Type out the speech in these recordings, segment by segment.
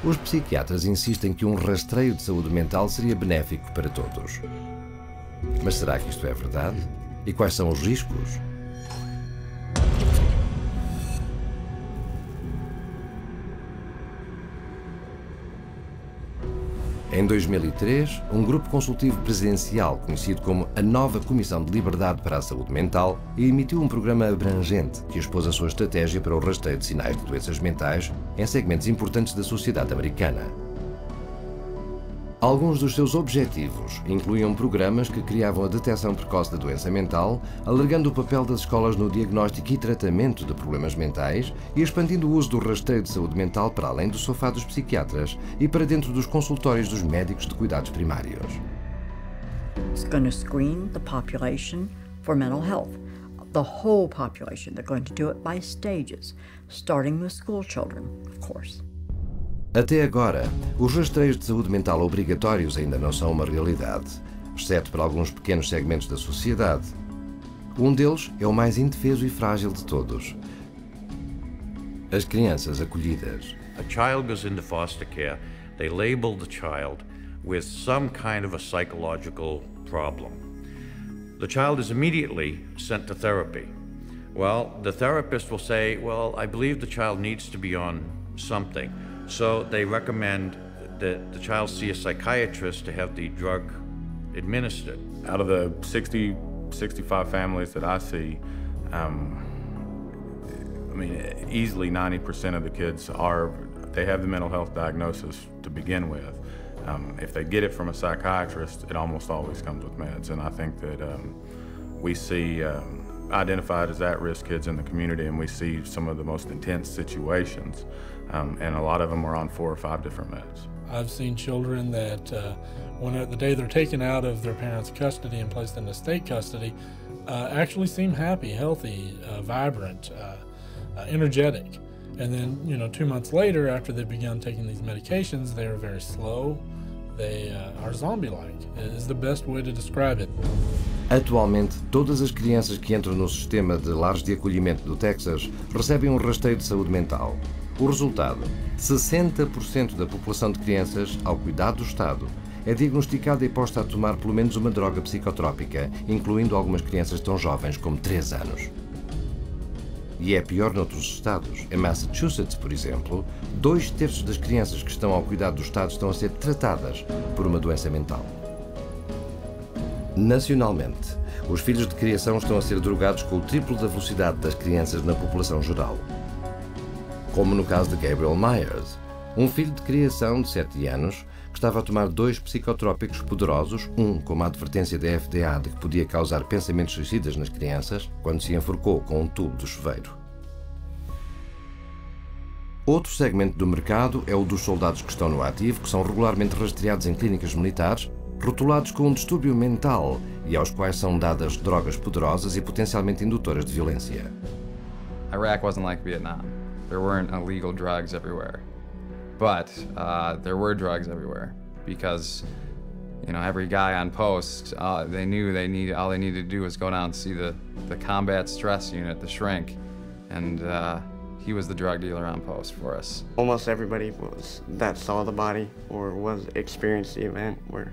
Os psiquiatras insistem que um rastreio de saúde mental seria benéfico para todos. Mas será que isto é verdade? E quais são os riscos? Em 2003, um grupo consultivo presidencial, conhecido como a Nova Comissão de Liberdade para a Saúde Mental, emitiu um programa abrangente que expôs a sua estratégia para o rastreio de sinais de doenças mentais em segmentos importantes da sociedade americana. Alguns dos seus objetivos incluíam programas que criavam a detecção precoce da doença mental, alargando o papel das escolas no diagnóstico e tratamento de problemas mentais e expandindo o uso do rastreio de saúde mental para além do sofá dos psiquiatras e para dentro dos consultórios dos médicos de cuidados primários. It's going to screen the population for mental health. The whole population. They're going to do it by stages, starting with school children, of course. Até agora, os rastreios de saúde mental obrigatórios ainda não são uma realidade, exceto para alguns pequenos segmentos da sociedade. Um deles é o mais indefeso e frágil de todos: as crianças acolhidas. A child goes into foster care, they label the child with some kind of a psychological problem. The child is immediately sent to therapy. Well, the therapist will say, well, I believe the child needs to be on something. So they recommend that the child see a psychiatrist to have the drug administered. Out of the 60, 65 families that I see, easily 90% of the kids they have the mental health diagnosis to begin with. If they get it from a psychiatrist, it almost always comes with meds. And I think that we see identified as at-risk kids in the community, and we see some of the most intense situations. And a lot of them are on 4 or 5 different meds. I've seen children that the day they're taken out of their parents' custody and placed into state custody actually seem happy, healthy, vibrant, energetic. And then, 2 months later, after they've begun taking these medications, they are very slow. They are zombie-like, is the best way to describe it. Atualmente, todas as crianças que entram no sistema de lares de acolhimento do Texas recebem um rastreio de saúde mental. O resultado: 60% da população de crianças, ao cuidado do Estado, é diagnosticada e posta a tomar pelo menos uma droga psicotrópica, incluindo algumas crianças tão jovens como 3 anos. E é pior noutros estados. Em Massachusetts, por exemplo, 2/3 das crianças que estão ao cuidado do Estado estão a ser tratadas por uma doença mental. Nacionalmente, os filhos de criação estão a ser drogados com o triplo da velocidade das crianças na população geral. Como no caso de Gabriel Myers, um filho de criação de 7 anos que estava a tomar 2 psicotrópicos poderosos, um com uma advertência da FDA de que podia causar pensamentos suicidas nas crianças, quando se enforcou com um tubo do chuveiro. Outro segmento do mercado é o dos soldados que estão no ativo, que são regularmente rastreados em clínicas militares, rotulados com um distúrbio mental e aos quais são dadas drogas poderosas e potencialmente indutoras de violência. Iraq wasn't like Vietnam. There weren't illegal drugs everywhere, but there were drugs everywhere because, every guy on post, they knew all they needed to do was go down and see the combat stress unit, the shrink, and he was the drug dealer on post for us. Almost everybody that saw the body or experienced the event were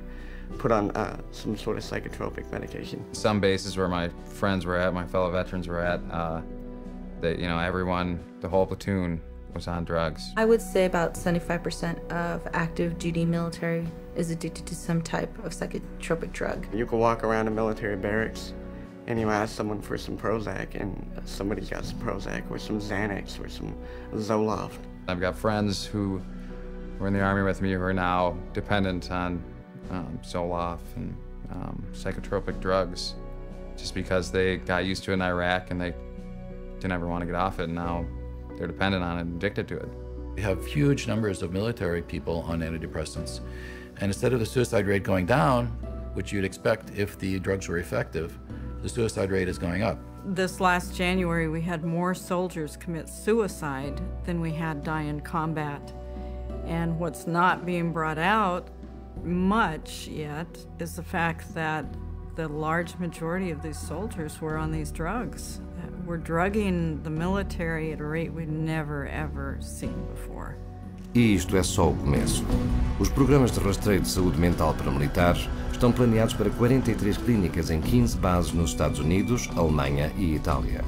put on some sort of psychotropic medication. Some bases where my friends were at, my fellow veterans were at, everyone, the whole platoon was on drugs. I would say about 75% of active duty military is addicted to some type of psychotropic drug. You can walk around a military barracks and you ask someone for some Prozac and somebody's got some Prozac or some Xanax or some Zoloft. I've got friends who were in the Army with me who are now dependent on Zoloft and psychotropic drugs just because they got used to it in Iraq and they didn't ever want to get off it, and now they're dependent on it and addicted to it. We have huge numbers of military people on antidepressants, and instead of the suicide rate going down, which you'd expect if the drugs were effective, the suicide rate is going up. This last January, we had more soldiers commit suicide than we had die in combat. And what's not being brought out much yet is the fact that the large majority of these soldiers were on these drugs. We're drugging the military at a rate we've never, ever seen before. E isto é só o começo. Os programas de rastreio de saúde mental para militares estão planeados para 43 clínicas em 15 bases nos Estados Unidos, Alemanha e Itália.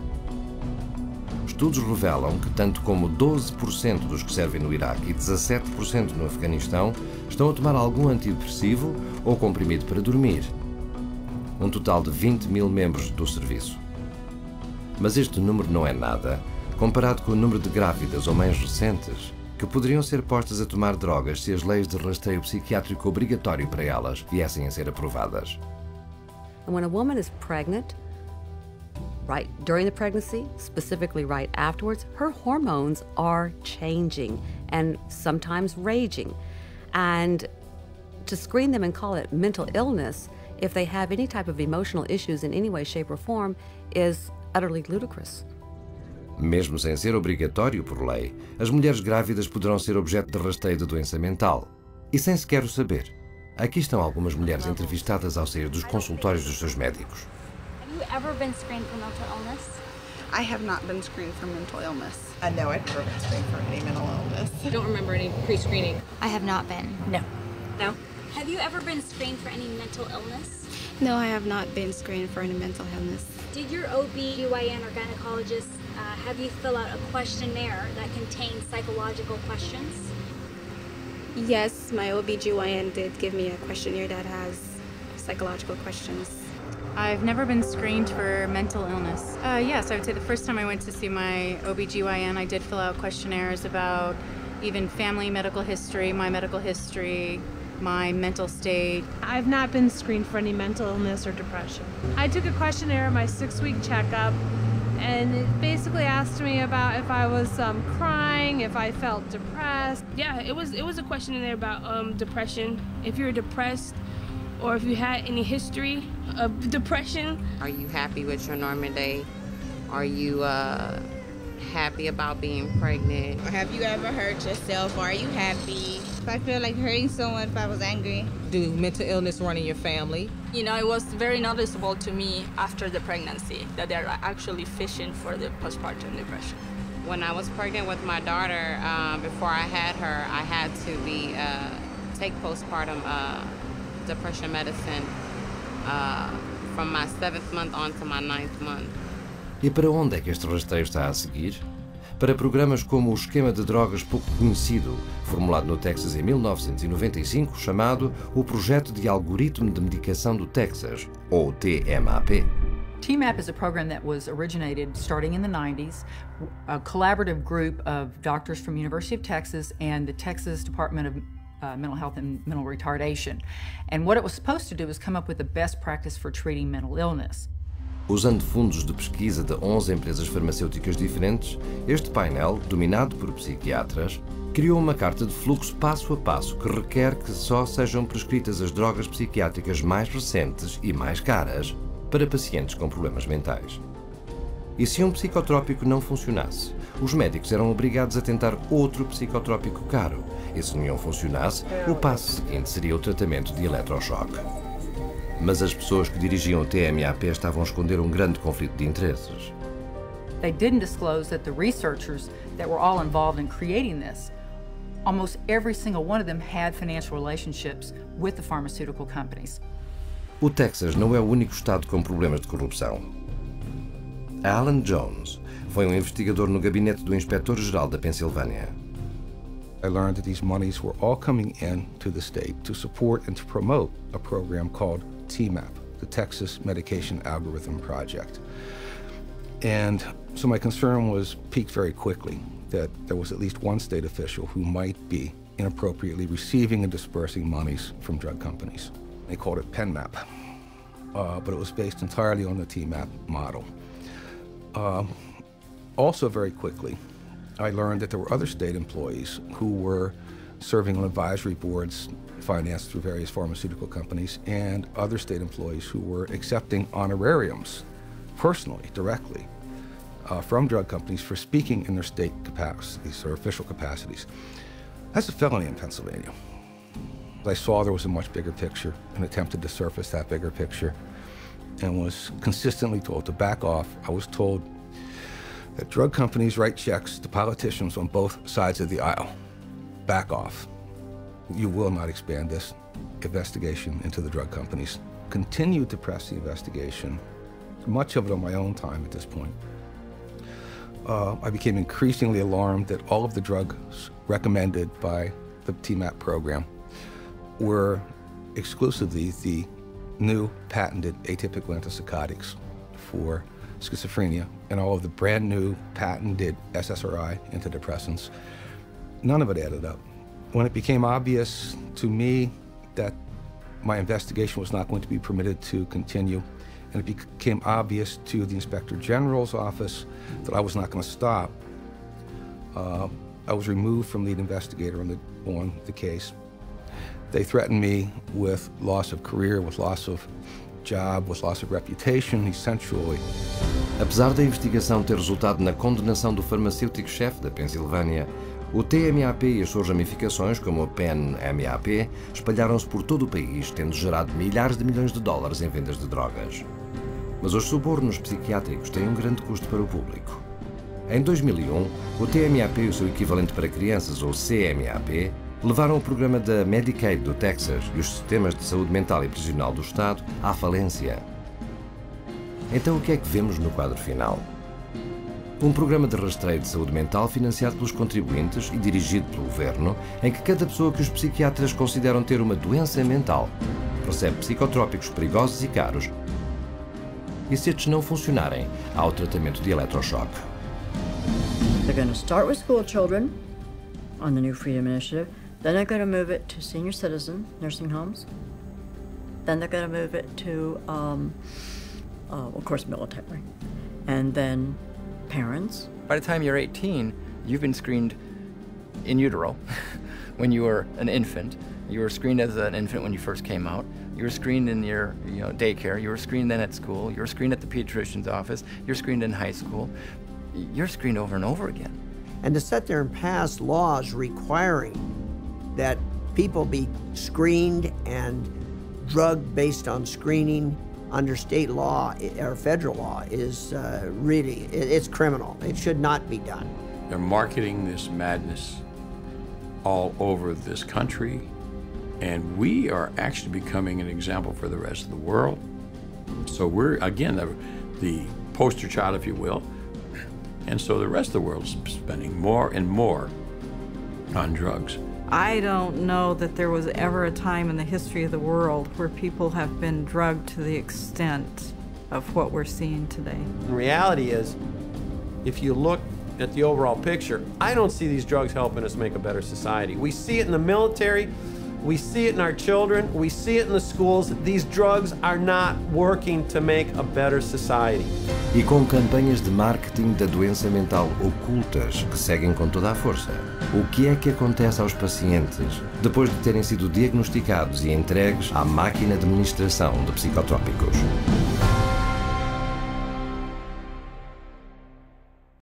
Estudos revelam que tanto como 12% dos que servem no Iraque e 17% no Afeganistão estão a tomar algum antidepressivo ou comprimido para dormir. Um total de 20 mil membros do serviço. Mas este número não é nada comparado com o número de grávidas ou mães recentes que poderiam ser postas a tomar drogas se as leis de rastreio psiquiátrico obrigatório para elas viessem a ser aprovadas. And when a woman is pregnant, right during the pregnancy, specifically right afterwards, her hormones are changing and sometimes raging. And to screen them and call it mental illness, if they have any type of emotional issues in any way, shape, or form, is utterly ludicrous. Mesmo sem ser obrigatório por lei, as mulheres grávidas poderão ser objeto de rastreio de doença mental. E sem sequer o saber. Aqui estão algumas mulheres entrevistadas ao sair dos consultórios dos seus médicos. Have you ever been screened for mental illness? I have not been screened for mental illness. No, I've never been screened for any mental illness. I don't remember any pre-screening. I have not been. No. No? Have you ever been screened for any mental illness? No, I have not been screened for any mental illness. Did your OB/GYN or gynecologist have you fill out a questionnaire that contains psychological questions? Yes, my OB/GYN did give me a questionnaire that has psychological questions. I've never been screened for mental illness. Yes, I would say the first time I went to see my OB/GYN, I did fill out questionnaires about even family medical history, my medical history, my mental state. I've not been screened for any mental illness or depression. I took a questionnaire at my 6-week checkup, and it basically asked me about if I was crying, if I felt depressed. Yeah, it was a questionnaire about depression. If you're depressed, or if you had any history of depression. Are you happy with your normal day? Are you happy about being pregnant? Have you ever hurt yourself? Are you happy? If I feel like hurting someone, if I was angry. Do mental illness run in your family? You know, it was very noticeable to me after the pregnancy that they're actually fishing for the postpartum depression. When I was pregnant with my daughter, before I had her, I had to take postpartum depression medicine from my 7th month on to my 9th month. E para onde é que este rastreio está a seguir? Para programas como o esquema de drogas pouco conhecido, formulado no Texas em 1995, chamado o Projeto de Algoritmo de Medicação do Texas, ou TMAP. TMAP is a program that was originated starting in the 90s, a collaborative group of doctors from University of Texas and the Texas Department of Mental Health and Mental Retardation. And what it was supposed to do was come up with the best practice for treating mental illness. Usando fundos de pesquisa de 11 empresas farmacêuticas diferentes, este painel, dominado por psiquiatras, criou uma carta de fluxo passo a passo que requer que só sejam prescritas as drogas psiquiátricas mais recentes e mais caras para pacientes com problemas mentais. E se um psicotrópico não funcionasse, os médicos eram obrigados a tentar outro psicotrópico caro. E se nenhum funcionasse, o passo seguinte seria o tratamento de eletrochoque. Mas as pessoas que dirigiam o TMAP estavam a esconder um grande conflito de interesses. They didn't disclose that the researchers that were all involved in creating this, almost every single one of them had financial relationships with the pharmaceutical companies. O Texas não é o único estado com problemas de corrupção. Alan Jones foi investigador no gabinete do Inspetor-Geral da Pensilvânia. I learned that these monies were all coming in to the state to support and to promote a program called TMAP, the Texas Medication Algorithm Project. And so my concern was piqued very quickly that there was at least one state official who might be inappropriately receiving and dispersing monies from drug companies. They called it PenMap, but it was based entirely on the TMAP model. Also very quickly, I learned that there were other state employees who were serving on advisory boards financed through various pharmaceutical companies, and other state employees who were accepting honorariums personally, directly, from drug companies for speaking in their state capacities or official capacities. That's a felony in Pennsylvania. I saw there was a much bigger picture and attempted to surface that bigger picture and was consistently told to back off. I was told that drug companies write checks to politicians on both sides of the aisle. back off. You will not expand this investigation into the drug companies. Continue to press the investigation, much of it on my own time at this point. I became increasingly alarmed that all of the drugs recommended by the TMAP program were exclusively the new patented atypical antipsychotics for schizophrenia and all of the brand new patented SSRI antidepressants. None of it added up. When it became obvious to me that my investigation was not going to be permitted to continue, and it became obvious to the Inspector General's office that I was not going to stop, I was removed from lead investigator on the case. They threatened me with loss of career, with loss of job, with loss of reputation, essentially. Apesar da investigação ter resultado na condenação do farmacêutico-chefe da Pensilvânia, o TMAP e as suas ramificações, como o PEN-MAP, espalharam-se por todo o país, tendo gerado milhares de milhões de dólares em vendas de drogas. Mas os subornos psiquiátricos têm um grande custo para o público. Em 2001, o TMAP e o seu equivalente para crianças, ou CMAP, levaram o programa da Medicaid do Texas e os sistemas de saúde mental e prisional do Estado à falência. Então o que é que vemos no quadro final? Um programa de rastreio de saúde mental financiado pelos contribuintes e dirigido pelo governo, em que cada pessoa que os psiquiatras consideram ter uma doença mental recebe psicotrópicos perigosos e caros. E se estes não funcionarem, há o tratamento de eletrochoque. They're going to start with school children on the New Freedom Initiative. Then they're going to move it to senior citizen nursing homes. Then they're going to move it to, of course, military. And then parents. By the time you're 18, you've been screened in utero when you were an infant. You were screened as an infant when you first came out. You were screened in your daycare. You were screened then at school. You were screened at the pediatrician's office. You're screened in high school. You're screened over and over again. And to sit there and pass laws requiring that people be screened and drugged based on screening under state law or federal law is really, it's criminal. It should not be done. They're marketing this madness all over this country, and we are actually becoming an example for the rest of the world. So we're, again, the poster child, if you will, and so the rest of the world is spending more and more on drugs. I don't know that there was ever a time in the history of the world where people have been drugged to the extent of what we're seeing today. The reality is, if you look at the overall picture, I don't see these drugs helping us make a better society. We see it in the military, we see it in our children, we see it in the schools. These drugs are not working to make a better society. E com campanhas de marketing da doença mental ocultas que seguem com toda a força. O que é que acontece aos pacientes depois de terem sido diagnosticados e entregues à máquina de administração de psicotrópicos?